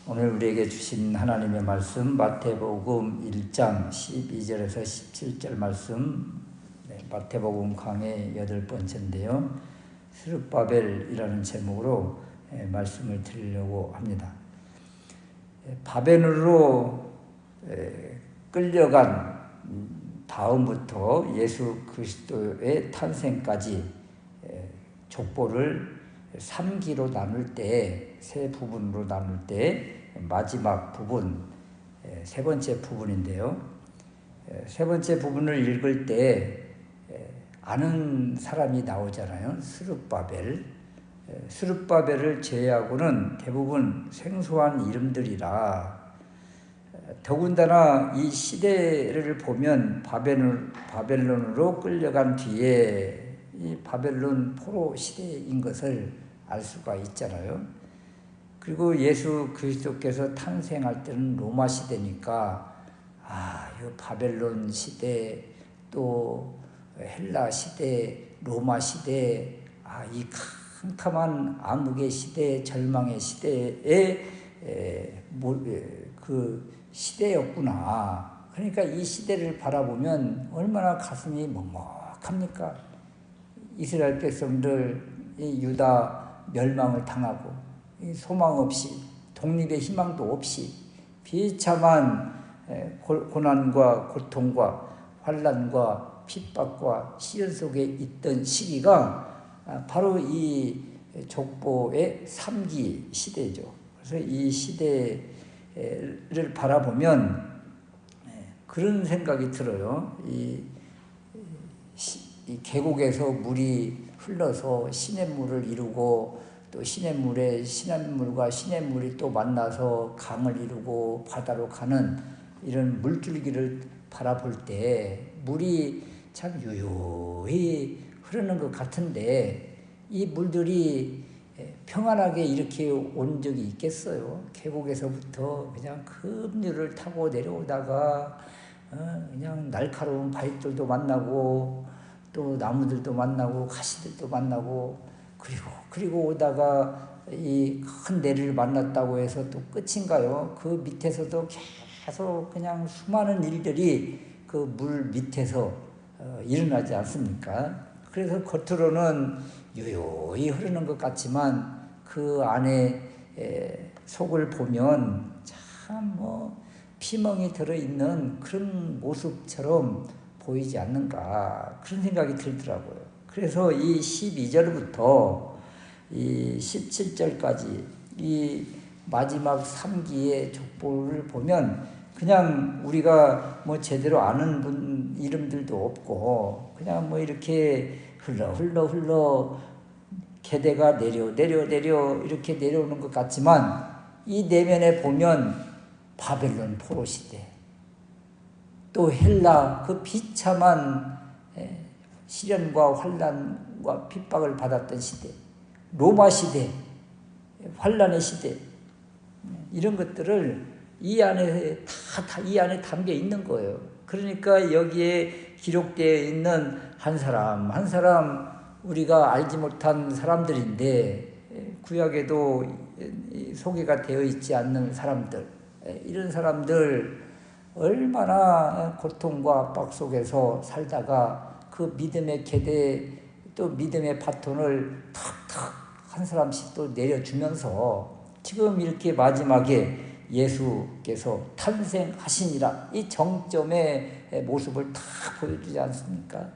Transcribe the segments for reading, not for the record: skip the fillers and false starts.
오늘 우리에게 주신 하나님의 말씀 마태복음 1장 12절에서 17절 말씀, 마태복음 강의 8번째인데요. 스룹바벨이라는 제목으로 말씀을 드리려고 합니다. 바벨론으로 끌려간 다음부터 예수 그리스도의 탄생까지 족보를 3기로 나눌 때, 세 부분으로 나눌 때 마지막 부분, 세 번째 부분인데요. 세 번째 부분을 읽을 때 아는 사람이 나오잖아요. 스룹바벨. 스룹바벨을 제외하고는 대부분 생소한 이름들이라, 더군다나 이 시대를 보면 바벨론으로 끌려간 뒤에 이 바벨론 포로 시대인 것을 알 수가 있잖아요. 그리고 예수 그리스도께서 탄생할 때는 로마 시대니까, 이 바벨론 시대, 또 헬라 시대, 로마 시대, 이 캄캄한 암흑의 시대, 절망의 시대의 그 시대였구나. 그러니까 이 시대를 바라보면 얼마나 가슴이 먹먹합니까? 이스라엘 백성들, 유다 멸망을 당하고 소망 없이, 독립의 희망도 없이 비참한 고난과 고통과 환난과 핍박과 시련 속에 있던 시기가 바로 이 족보의 3기 시대죠. 그래서 이 시대를 바라보면 그런 생각이 들어요. 이 계곡에서 물이 흘러서 시냇물을 이루고, 또 시냇물과 시냇물이 또 만나서 강을 이루고 바다로 가는 이런 물줄기를 바라볼 때 물이 참 유유히 흐르는 것 같은데, 이 물들이 평안하게 이렇게 온 적이 있겠어요? 계곡에서부터 그냥 급류를 타고 내려오다가 그냥 날카로운 바위들도 만나고, 또 나무들도 만나고 가시들도 만나고, 그리고 오다가 이 큰 내리를 만났다고 해서 또 끝인가요? 그 밑에서도 계속 그냥 수많은 일들이 그 물 밑에서 일어나지 않습니까? 그래서 겉으로는 유유히 흐르는 것 같지만 그 안에 속을 보면 참 피멍이 들어있는 그런 모습처럼 보이지 않는가, 그런 생각이 들더라고요. 그래서 이 12절부터 이 17절까지 이 마지막 3기의 족보를 보면 그냥 우리가 제대로 아는 분 이름들도 없고, 그냥 이렇게 흘러 계대가 내려 이렇게 내려오는 것 같지만, 이 내면에 보면 바벨론 포로 시대, 또 헬라 그 비참한 시련과 환난과 핍박을 받았던 시대, 로마 시대, 환난의 시대, 이런 것들을 이 안에 이 안에 담겨 있는 거예요. 그러니까 여기에 기록되어 있는 한 사람 한 사람 우리가 알지 못한 사람들인데, 구약에도 소개가 되어 있지 않는 사람들, 이런 사람들 얼마나 고통과 압박 속에서 살다가 그 믿음의 계대, 또 믿음의 바톤을 탁탁 한 사람씩 또 내려주면서 지금 이렇게 마지막에 예수께서 탄생하시니라, 이 정점의 모습을 다 보여주지 않습니까?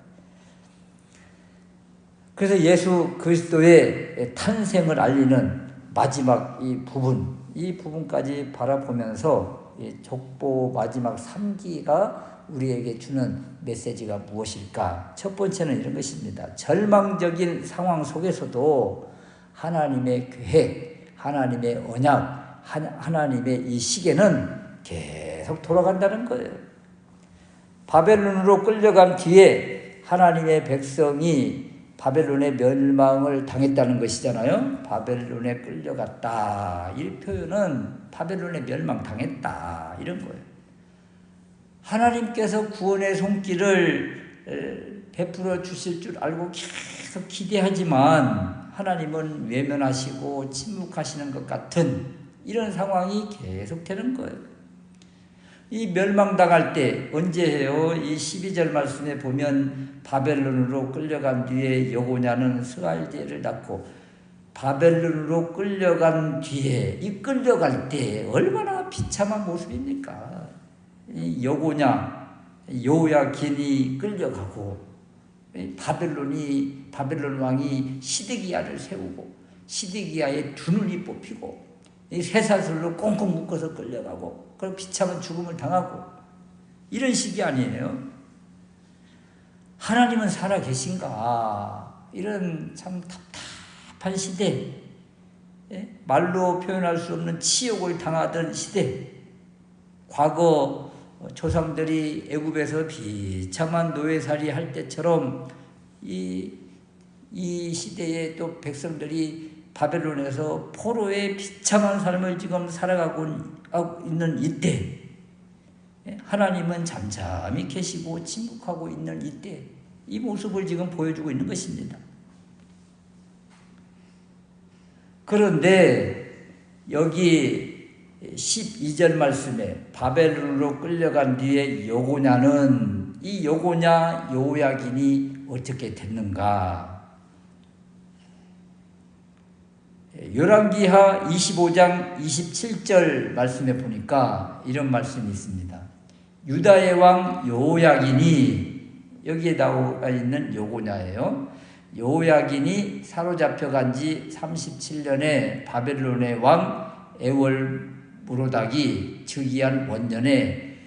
그래서 예수 그리스도의 탄생을 알리는 마지막 이 부분까지 바라보면서 족보 마지막 3기가 우리에게 주는 메시지가 무엇일까? 첫 번째는 이런 것입니다. 절망적인 상황 속에서도 하나님의 계획, 하나님의 언약, 하나님의 이 시계는 계속 돌아간다는 거예요. 바벨론으로 끌려간 뒤에 하나님의 백성이 바벨론의 멸망을 당했다는 것이잖아요. 바벨론에 끌려갔다, 이 표현은 바벨론에 멸망당했다, 이런 거예요. 하나님께서 구원의 손길을 베풀어 주실 줄 알고 계속 기대하지만 하나님은 외면하시고 침묵하시는 것 같은 이런 상황이 계속되는 거예요. 이 멸망당할 때 언제 해요? 이 12절 말씀에 보면 바벨론으로 끌려간 뒤에 여고냐는 스알디엘을 낳고, 바벨론으로 끌려간 뒤에 이 끌려갈 때 얼마나 비참한 모습입니까? 이 여고냐 요야긴이 끌려가고, 바벨론 왕이 시드기야를 세우고 시드기야의 두 눈이 뽑히고 이 쇠사슬로 꽁꽁 묶어서 끌려가고, 그리고 비참한 죽음을 당하고, 이런 식이 아니에요. 하나님은 살아 계신가? 이런 참 답답한 시대, 말로 표현할 수 없는 치욕을 당하던 시대, 과거 조상들이 애굽에서 비참한 노예살이 할 때처럼 이 시대에 또 백성들이 바벨론에서 포로의 비참한 삶을 지금 살아가고 있는 이때, 하나님은 잠잠히 계시고 침묵하고 있는 이때, 이 모습을 지금 보여주고 있는 것입니다. 그런데 여기 12절 말씀에 바벨론으로 끌려간 뒤에 여고냐는, 이 여고냐 요야긴이 어떻게 됐는가? 열왕기하 25장 27절 말씀에 보니까 이런 말씀이 있습니다. 유다의 왕 요야긴이, 여기에 나와 있는 여고냐예요. 요야긴이 사로잡혀간 지 37년에 바벨론의 왕 에월무로닥이 즉위한 원년에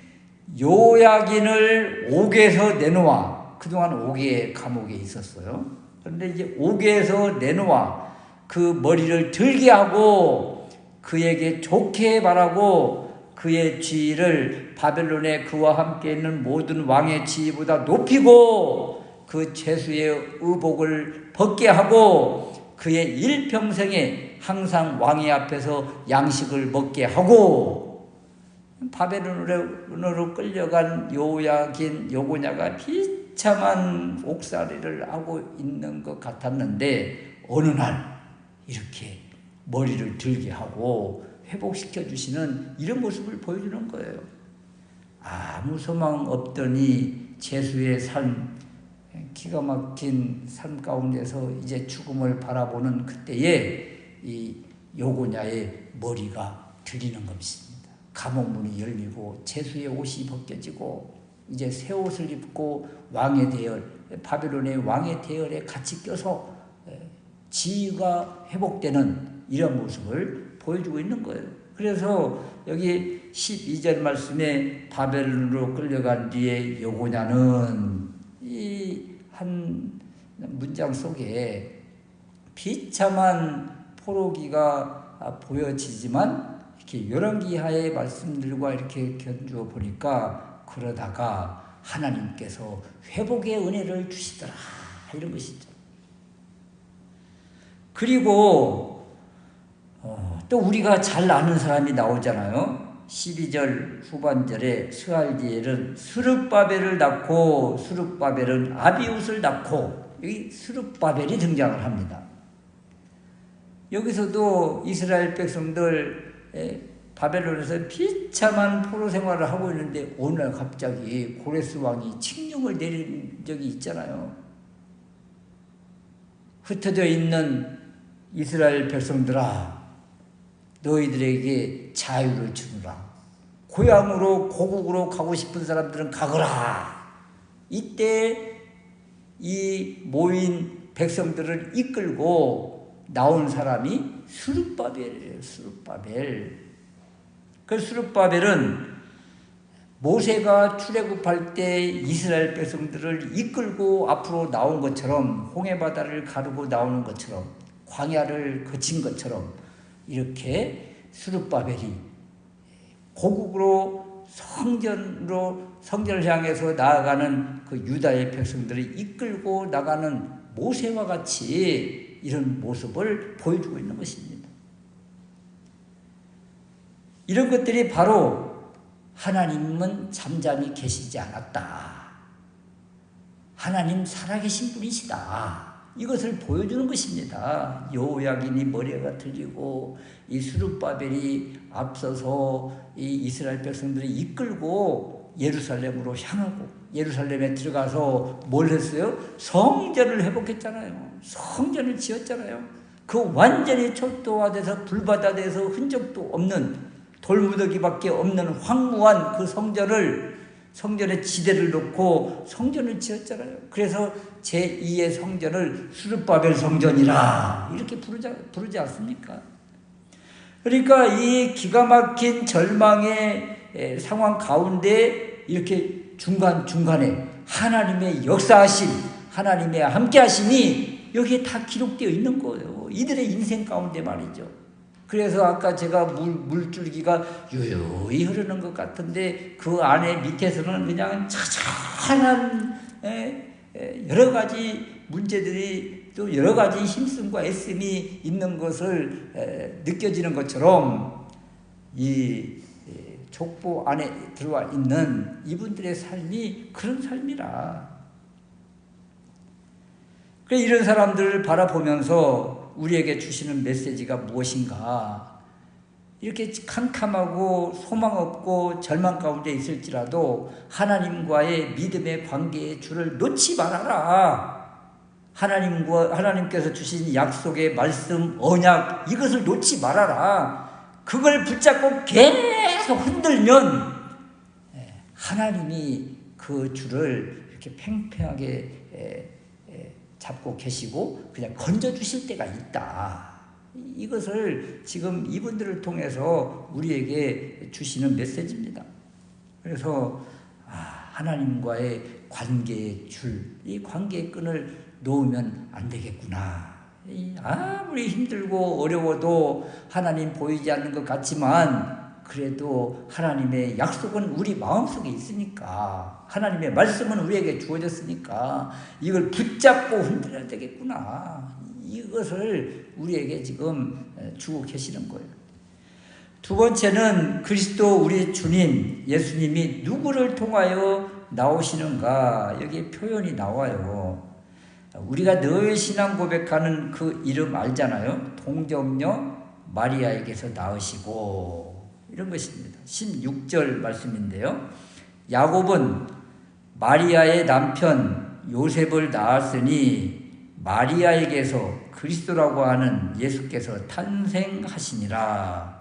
요야긴을 옥에서 내놓아, 그동안 옥의 감옥에 있었어요. 그런데 이제 옥에서 내놓아 그 머리를 들게 하고 그에게 좋게 말하고 그의 지위를 바벨론에 그와 함께 있는 모든 왕의 지위보다 높이고 그 죄수의 의복을 벗게 하고 그의 일평생에 항상 왕의 앞에서 양식을 먹게 하고, 바벨론으로 끌려간 요야긴 요고냐가 비참한 옥살이를 하고 있는 것 같았는데, 어느 날 이렇게 머리를 들게 하고 회복시켜 주시는 이런 모습을 보여주는 거예요. 아무 소망 없더니 죄수의 삶, 기가 막힌 삶 가운데서 이제 죽음을 바라보는 그때에 이 요고냐의 머리가 들리는 것입니다. 감옥문이 열리고 죄수의 옷이 벗겨지고 이제 새 옷을 입고 왕의 대열, 바벨론의 왕의 대열에 같이 껴서 지위가 회복되는 이런 모습을 보여주고 있는 거예요. 그래서 여기 12절 말씀에 바벨론으로 끌려간 뒤에 여고냐는 이 한 문장 속에 비참한 포로기가 보여지지만 이렇게 열왕기하의 말씀들과 이렇게 견주어 보니까 그러다가 하나님께서 회복의 은혜를 주시더라, 이런 것이죠. 그리고 또 우리가 잘 아는 사람이 나오잖아요. 12절 후반절에 스알디엘은 스룹바벨을 낳고 스룹바벨은 아비웃을 낳고, 여기 스룹바벨이 등장을 합니다. 여기서도 이스라엘 백성들 바벨론에서 비참한 포로 생활을 하고 있는데 어느 날 갑자기 고레스 왕이 칙령을 내린 적이 있잖아요. 흩어져 있는 이스라엘 백성들아, 너희들에게 자유를 주노라. 고향으로 고국으로 가고 싶은 사람들은 가거라. 이때 이 모인 백성들을 이끌고 나온 사람이 스룹바벨이에요. 스룹바벨. 그 스룹바벨은 모세가 출애굽할 때 이스라엘 백성들을 이끌고 앞으로 나온 것처럼, 홍해바다를 가르고 나오는 것처럼, 광야를 거친 것처럼 이렇게 스룹바벨이 고국으로 성전을 향해서 나아가는 그 유다의 백성들을 이끌고 나가는 모세와 같이 이런 모습을 보여주고 있는 것입니다. 이런 것들이 바로 하나님은 잠잠히 계시지 않았다, 하나님 살아계신 분이시다, 이것을 보여주는 것입니다. 여호야긴이 머리가 들리고 이 스룹바벨이 앞서서 이 이스라엘 백성들이 이끌고 예루살렘으로 향하고 예루살렘에 들어가서 뭘 했어요? 성전을 회복했잖아요. 성전을 지었잖아요. 그 완전히 초토화돼서 불바다돼서 흔적도 없는 돌무더기밖에 없는 황무한 그 성전에 지대를 놓고 성전을 지었잖아요. 그래서 제2의 성전을 스룹바벨 성전이라 이렇게 부르지 않습니까? 그러니까 이 기가 막힌 절망의 상황 가운데 이렇게 중간중간에 하나님의 역사하심, 하나님의 함께하심이 여기에 다 기록되어 있는 거예요. 이들의 인생 가운데 말이죠. 그래서 아까 제가 물줄기가 유유히 흐르는 것 같은데 그 안에 밑에서는 그냥 차차한 여러 가지 문제들이 또 여러 가지 힘씀과 애씀이 있는 것을 느껴지는 것처럼 이 족보 안에 들어와 있는 이분들의 삶이 그런 삶이라. 그래서 이런 사람들을 바라보면서 우리에게 주시는 메시지가 무엇인가? 이렇게 캄캄하고 소망 없고 절망 가운데 있을지라도 하나님과의 믿음의 관계의 줄을 놓지 말아라. 하나님께서 주신 약속의 말씀, 언약 이것을 놓지 말아라. 그걸 붙잡고 계속 흔들면 하나님이 그 줄을 이렇게 팽팽하게 잡고 계시고 그냥 건져주실 때가 있다. 이것을 지금 이분들을 통해서 우리에게 주시는 메시지입니다. 그래서 하나님과의 관계의 줄, 이 관계의 끈을 놓으면 안 되겠구나. 아무리 힘들고 어려워도 하나님 보이지 않는 것 같지만 그래도 하나님의 약속은 우리 마음속에 있으니까 하나님의 말씀은 우리에게 주어졌으니까 이걸 붙잡고 흔들어야 되겠구나. 이것을 우리에게 지금 주고 계시는 거예요. 두 번째는 그리스도 우리 주님 예수님이 누구를 통하여 나오시는가 여기 표현이 나와요. 우리가 늘 신앙 고백하는 그 이름 알잖아요. 동정녀 마리아에게서 나으시고 이런 것입니다. 16절 말씀인데요. 야곱은 마리아의 남편 요셉을 낳았으니 마리아에게서 그리스도라고 하는 예수께서 탄생하시니라.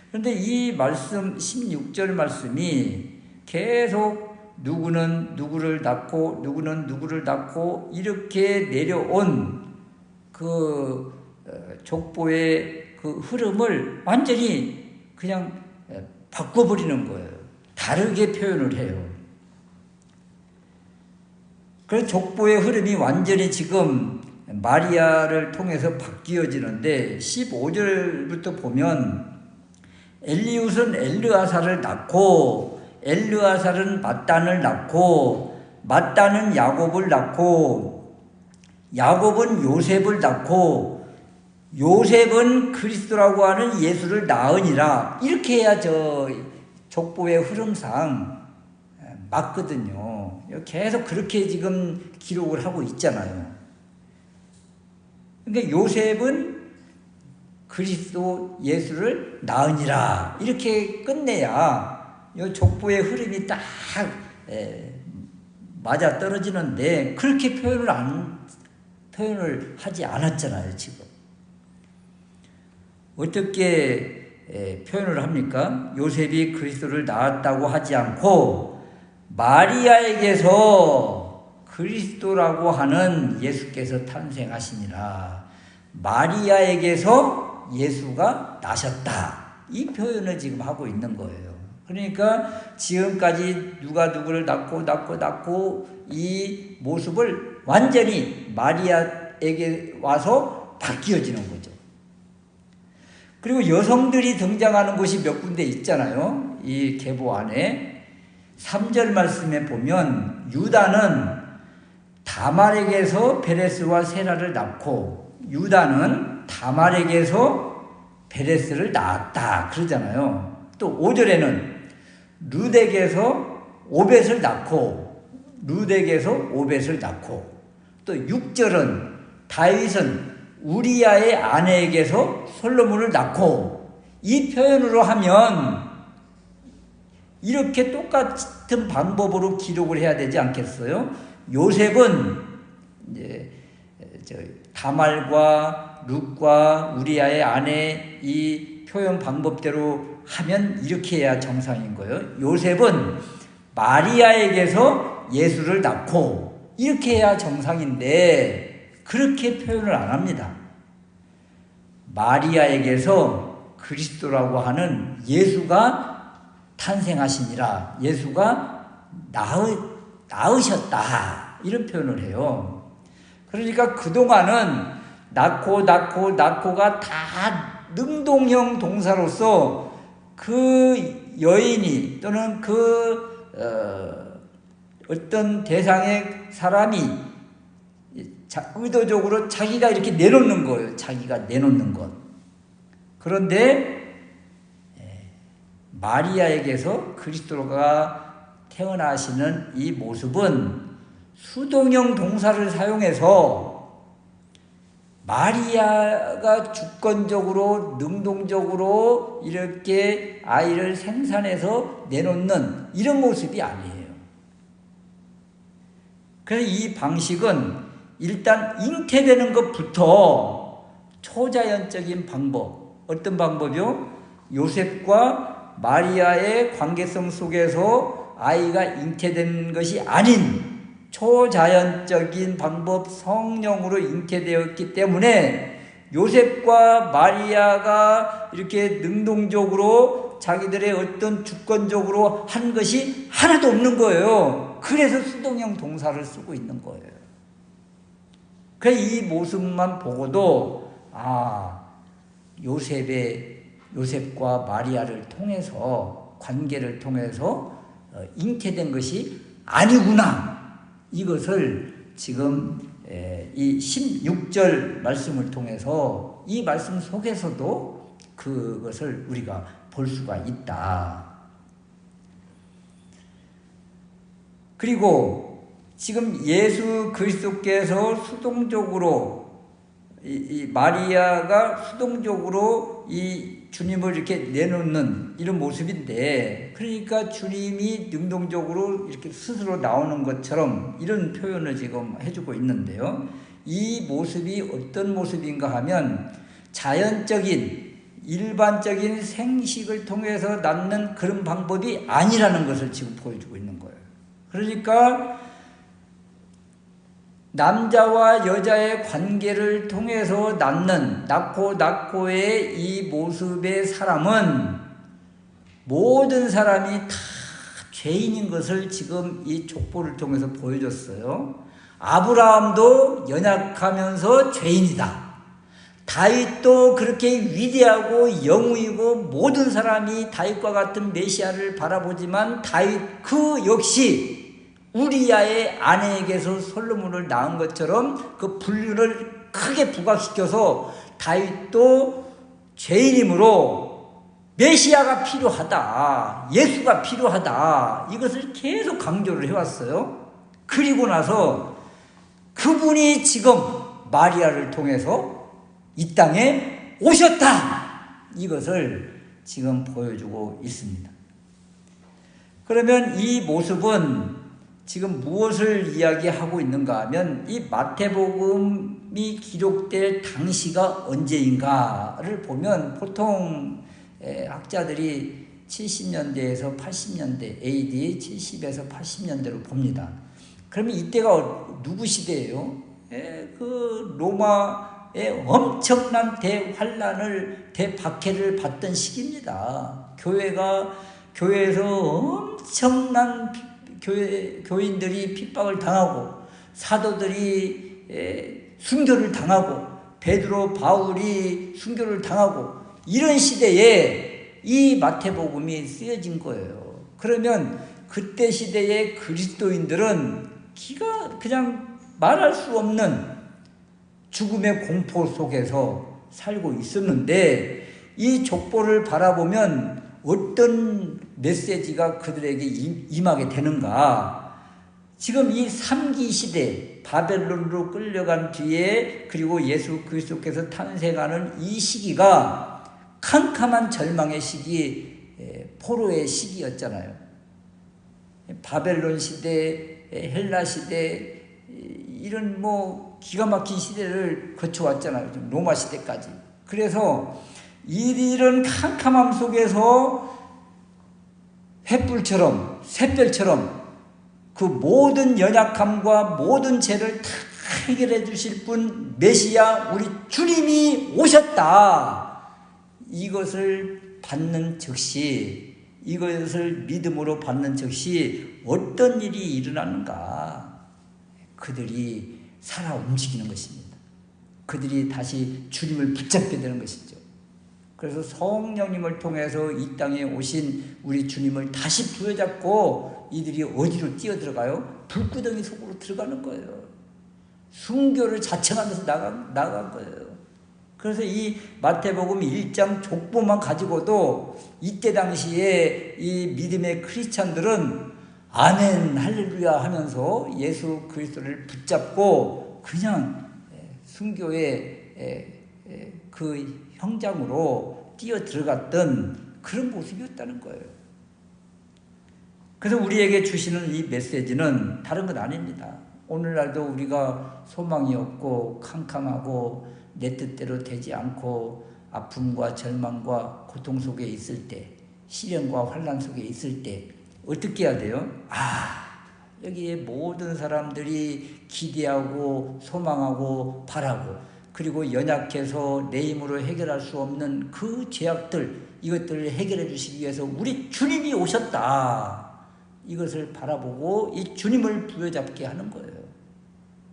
그런데 이 말씀 16절 말씀이 계속 누구는 누구를 낳고 누구는 누구를 낳고 이렇게 내려온 그 족보의 그 흐름을 완전히 그냥 바꿔버리는 거예요. 다르게 표현을 해요. 그래서 족보의 흐름이 완전히 지금 마리아를 통해서 바뀌어지는데 15절부터 보면 엘리웃은 엘르아사를 낳고 엘르아살은 맏단을 낳고 맏단은 야곱을 낳고 야곱은 요셉을 낳고 요셉은 그리스도라고 하는 예수를 낳으니라. 이렇게 해야 저 족보의 흐름상 맞거든요. 계속 그렇게 지금 기록을 하고 있잖아요. 그러니까 요셉은 그리스도 예수를 낳으니라. 이렇게 끝내야 이 족보의 흐름이 딱 맞아 떨어지는데 그렇게 표현을 하지 않았잖아요. 지금 어떻게 표현을 합니까? 요셉이 그리스도를 낳았다고 하지 않고 마리아에게서 그리스도라고 하는 예수께서 탄생하시니라. 마리아에게서 예수가 나셨다. 이 표현을 지금 하고 있는 거예요. 그러니까 지금까지 누가 누구를 낳고 이 모습을 완전히 마리아에게 와서 바뀌어지는 거죠. 그리고 여성들이 등장하는 곳이 몇 군데 있잖아요. 이 계보 안에 3절 말씀에 보면 유다는 다말에게서 베레스와 세라를 낳고 유다는 다말에게서 베레스를 낳았다 그러잖아요. 또 5절에는 룻에게서 오벳을 낳고 룻에게서 오벳을 낳고 또 6절은 다윗은 우리아의 아내에게서 솔로몬을 낳고, 이 표현으로 하면 이렇게 똑같은 방법으로 기록을 해야 되지 않겠어요? 요셉은 이제 다말과 룻과 우리아의 아내 이 표현 방법대로 하면 이렇게 해야 정상인 거예요. 요셉은 마리아에게서 예수를 낳고, 이렇게 해야 정상인데 그렇게 표현을 안 합니다. 마리아에게서 그리스도라고 하는 예수가 탄생하시니라, 예수가 낳으셨다, 이런 표현을 해요. 그러니까 그동안은 낳고가 다 능동형 동사로서 그 여인이 또는 어떤 대상의 사람이 의도적으로 자기가 이렇게 내놓는 거예요. 자기가 내놓는 것. 그런데 마리아에게서 그리스도가 태어나시는 이 모습은 수동형 동사를 사용해서 마리아가 주권적으로 능동적으로 이렇게 아이를 생산해서 내놓는 이런 모습이 아니에요. 그래서 이 방식은 일단 잉태되는 것부터 초자연적인 방법, 어떤 방법이요? 요셉과 마리아의 관계성 속에서 아이가 잉태된 것이 아닌 초자연적인 방법, 성령으로 잉태되었기 때문에 요셉과 마리아가 이렇게 능동적으로 자기들의 어떤 주권적으로 한 것이 하나도 없는 거예요. 그래서 수동형 동사를 쓰고 있는 거예요. 그래서 이 모습만 보고도 요셉과 마리아를 통해서, 관계를 통해서 잉태된 것이 아니구나, 이것을 지금 이 16절 말씀을 통해서, 이 말씀 속에서도 그것을 우리가 볼 수가 있다. 그리고 지금 예수 그리스도께서 수동적으로, 이 마리아가 수동적으로 이 주님을 이렇게 내놓는 이런 모습인데, 그러니까 주님이 능동적으로 이렇게 스스로 나오는 것처럼 이런 표현을 지금 해주고 있는데요. 이 모습이 어떤 모습인가 하면 자연적인 일반적인 생식을 통해서 낳는 그런 방법이 아니라는 것을 지금 보여주고 있는 거예요. 그러니까 남자와 여자의 관계를 통해서 낳고의 이 모습의 사람은 모든 사람이 다 죄인인 것을 지금 이 족보를 통해서 보여줬어요. 아브라함도 연약하면서 죄인이다. 다윗도 그렇게 위대하고 영웅이고 모든 사람이 다윗과 같은 메시아를 바라보지만 다윗 그 역시 우리아의 아내에게서 솔로몬을 낳은 것처럼 그 분류를 크게 부각시켜서 다윗도 죄인이므로 메시아가 필요하다, 예수가 필요하다, 이것을 계속 강조를 해왔어요. 그리고 나서 그분이 지금 마리아를 통해서 이 땅에 오셨다, 이것을 지금 보여주고 있습니다. 그러면 이 모습은 지금 무엇을 이야기하고 있는가 하면, 이 마태복음이 기록될 당시가 언제인가를 보면 보통 학자들이 70년대에서 80년대, AD 70에서 80년대로 봅니다. 그러면 이때가 누구 시대예요? 그 로마의 엄청난 대환란을, 대박해를 받던 시기입니다. 교회에서 엄청난 교인들이 핍박을 당하고, 사도들이 순교를 당하고, 베드로, 바울이 순교를 당하고, 이런 시대에 이 마태복음이 쓰여진 거예요. 그러면 그때 시대의 그리스도인들은 그냥 말할 수 없는 죽음의 공포 속에서 살고 있었는데, 이 족보를 바라보면 어떤 메시지가 그들에게 임하게 되는가? 지금 이 3기 시대 바벨론으로 끌려간 뒤에 그리고 예수 그리스도께서 탄생하는 이 시기가 캄캄한 절망의 시기, 포로의 시기였잖아요. 바벨론 시대, 헬라 시대 이런 뭐 기가 막힌 시대를 거쳐왔잖아요. 로마 시대까지. 그래서 이런 캄캄함 속에서 횃불처럼 샛별처럼 그 모든 연약함과 모든 죄를 다 해결해 주실 분 메시아 우리 주님이 오셨다. 이것을 받는 즉시, 이것을 믿음으로 받는 즉시 어떤 일이 일어나는가? 그들이 살아 움직이는 것입니다. 그들이 다시 주님을 붙잡게 되는 것이죠. 그래서 성령님을 통해서 이 땅에 오신 우리 주님을 다시 부여잡고 이들이 어디로 뛰어들어가요? 불구덩이 속으로 들어가는 거예요. 순교를 자청하면서 나간 거예요. 그래서 이 마태복음 1장 족보만 가지고도 이때 당시에 이 믿음의 크리스찬들은 아멘 할렐루야 하면서 예수 그리스도를 붙잡고 그냥 순교의 그 현장으로 뛰어 들어갔던 그런 모습이었다는 거예요. 그래서 우리에게 주시는 이 메시지는 다른 건 아닙니다. 오늘날도 우리가 소망이 없고 캄캄하고 내 뜻대로 되지 않고 아픔과 절망과 고통 속에 있을 때, 시련과 환난 속에 있을 때 어떻게 해야 돼요? 여기에 모든 사람들이 기대하고 소망하고 바라고 그리고 연약해서 내 힘으로 해결할 수 없는 그 죄악들, 이것들을 해결해 주시기 위해서 우리 주님이 오셨다. 이것을 바라보고 이 주님을 부여잡게 하는 거예요.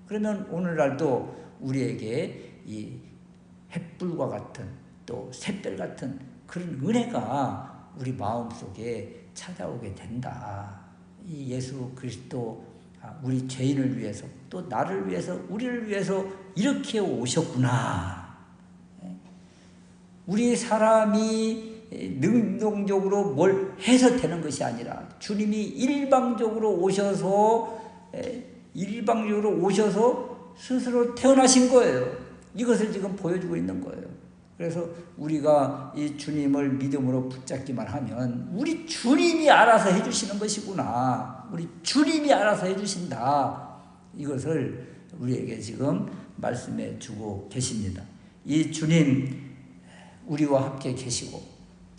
그러면 오늘날도 우리에게 이 햇불과 같은 또 샛별 같은 그런 은혜가 우리 마음속에 찾아오게 된다. 이 예수 그리스도 우리 죄인을 위해서 또 나를 위해서 우리를 위해서 이렇게 오셨구나. 우리 사람이 능동적으로 뭘 해서 되는 것이 아니라 주님이 일방적으로 오셔서 스스로 태어나신 거예요. 이것을 지금 보여주고 있는 거예요. 그래서 우리가 이 주님을 믿음으로 붙잡기만 하면 우리 주님이 알아서 해주시는 것이구나. 우리 주님이 알아서 해주신다. 이것을 우리에게 지금 말씀해 주고 계십니다. 이 주님 우리와 함께 계시고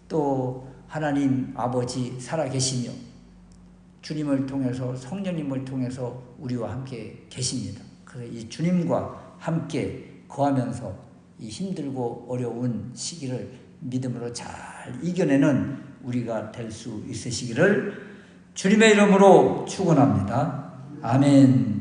또 하나님 아버지 살아계시며 주님을 통해서 성령님을 통해서 우리와 함께 계십니다. 그래서 이 주님과 함께 거하면서 이 힘들고 어려운 시기를 믿음으로 잘 이겨내는 우리가 될 수 있으시기를 주님의 이름으로 축원합니다. 아멘.